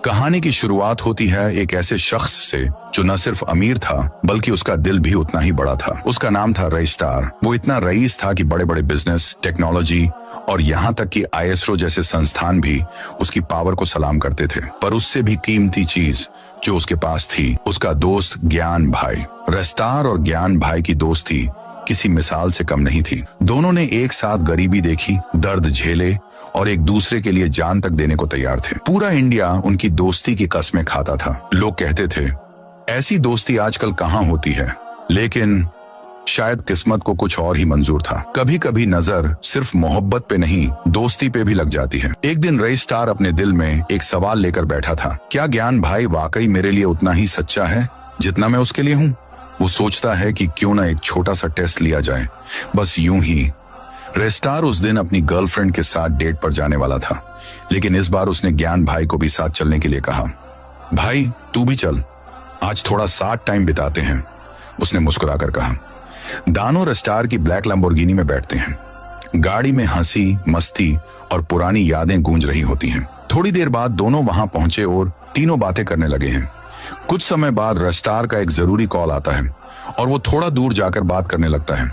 कहानी की शुरुआत होती है एक ऐसे शख्स से जो न सिर्फ अमीर था बल्कि उसका दिल भी उतना ही बड़ा था। उसका नाम था रई स्टार। वो इतना रईस था कि बड़े बड़े बिजनेस, टेक्नोलॉजी और यहाँ तक कि आईएसओ जैसे संस्थान भी उसकी पावर को सलाम करते थे। पर उससे भी कीमती चीज जो उसके पास थी, उसका दोस्त ज्ञान भाई। रस्टार और ज्ञान भाई की दोस्ती किसी मिसाल से कम नहीं थी। दोनों ने एक साथ गरीबी देखी, दर्द झेले और एक दूसरे के लिए जान तक देने को तैयार थे। पूरा इंडिया उनकी दोस्ती की कस्में खाता था। लोग कहते थे ऐसी दोस्ती आजकल कहाँ होती है, लेकिन शायद किस्मत को कुछ और ही मंजूर था। कभी कभी नजर सिर्फ मोहब्बत पे नहीं, दोस्ती पे भी लग जाती है। एक दिन रई स्टार अपने दिल में एक सवाल लेकर बैठा था, क्या ज्ञान भाई वाकई मेरे लिए उतना ही सच्चा है जितना मैं उसके लिए हूँ? वो सोचता है कि क्यों ना एक छोटा सा टेस्ट लिया जाए। बस यूं ही रेस्टार उस दिन अपनी गर्लफ्रेंड के साथ डेट पर जाने वाला था, लेकिन इस बार उसने ज्ञान भाई को भी साथ चलने के लिए कहा। भाई तू भी चल, आज थोड़ा साथ टाइम बिताते हैं, उसने मुस्कुराकर कहा। दानो रेस्टार की ब्लैक लैम्बोर्गिनी में बैठते हैं। गाड़ी में हंसी, मस्ती और पुरानी यादें गूंज रही होती हैं। थोड़ी देर बाद दोनों वहां पहुंचे और तीनों बातें करने लगे हैं। कुछ समय बाद रेस्टार का एक जरूरी कॉल आता है और वो थोड़ा दूर जाकर बात करने लगता है।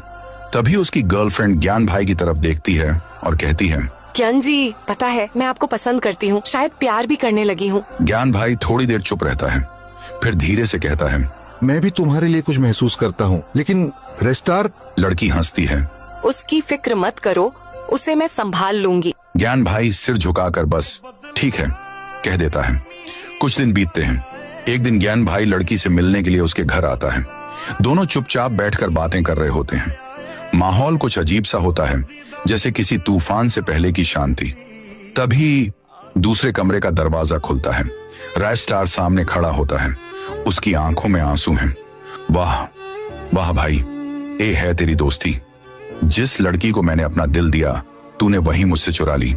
तभी उसकी गर्लफ्रेंड ज्ञान भाई की तरफ देखती है और कहती है, ज्ञान जी, पता है मैं आपको पसंद करती हूँ, शायद प्यार भी करने लगी हूँ। ज्ञान भाई थोड़ी देर चुप रहता है, फिर धीरे से कहता है, मैं भी तुम्हारे लिए कुछ महसूस करता हूँ, लेकिन रेस्टार। लड़की हंसती है, उसकी फिक्र मत करो, उसे मैं संभाल लूंगी। ज्ञान भाई सिर झुकाकर बस ठीक है कह देता है। कुछ दिन बीतते हैं। एक दिन ज्ञान भाई लड़की से मिलने के लिए उसके घर आता है। दोनों चुपचाप बैठकर बातें कर रहे होते हैं। माहौल कुछ अजीब सा होता है, जैसे किसी तूफान से पहले की शांति। तभी दूसरे कमरे का दरवाजा खुलता है। रई स्टार सामने खड़ा होता है, उसकी आंखों में आंसू हैं। वाह वाह भाई, ये है तेरी दोस्ती। जिस लड़की को मैंने अपना दिल दिया, तूने वही मुझसे चुरा ली।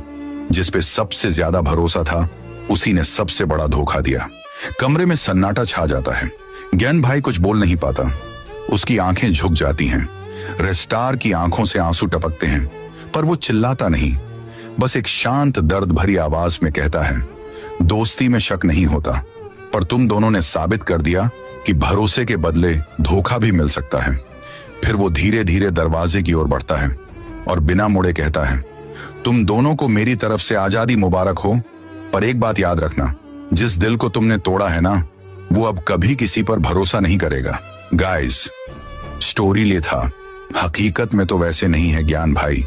जिस पे सबसे ज्यादा भरोसा था, उसी ने सबसे बड़ा धोखा दिया। कमरे में सन्नाटा छा जाता है। ज्ञान भाई कुछ बोल नहीं पाता, उसकी आंखें झुक जाती हैं। रेस्टार की आंखों से आंसू टपकते हैं, पर वो चिल्लाता नहीं, बस एक शांत दर्द भरी आवाज में कहता है, दोस्ती में शक नहीं होता, पर तुम दोनों ने साबित कर दिया कि भरोसे के बदले धोखा भी मिल सकता है। फिर वो धीरे धीरे दरवाजे की ओर बढ़ता है और बिना मुड़े कहता है, तुम दोनों को मेरी तरफ से आजादी मुबारक हो, पर एक बात याद रखना, जिस दिल को तुमने तोड़ा है ना, वो अब कभी किसी पर भरोसा नहीं करेगा। गाइस, स्टोरी ले था, हकीकत में तो वैसे नहीं है ज्ञान भाई।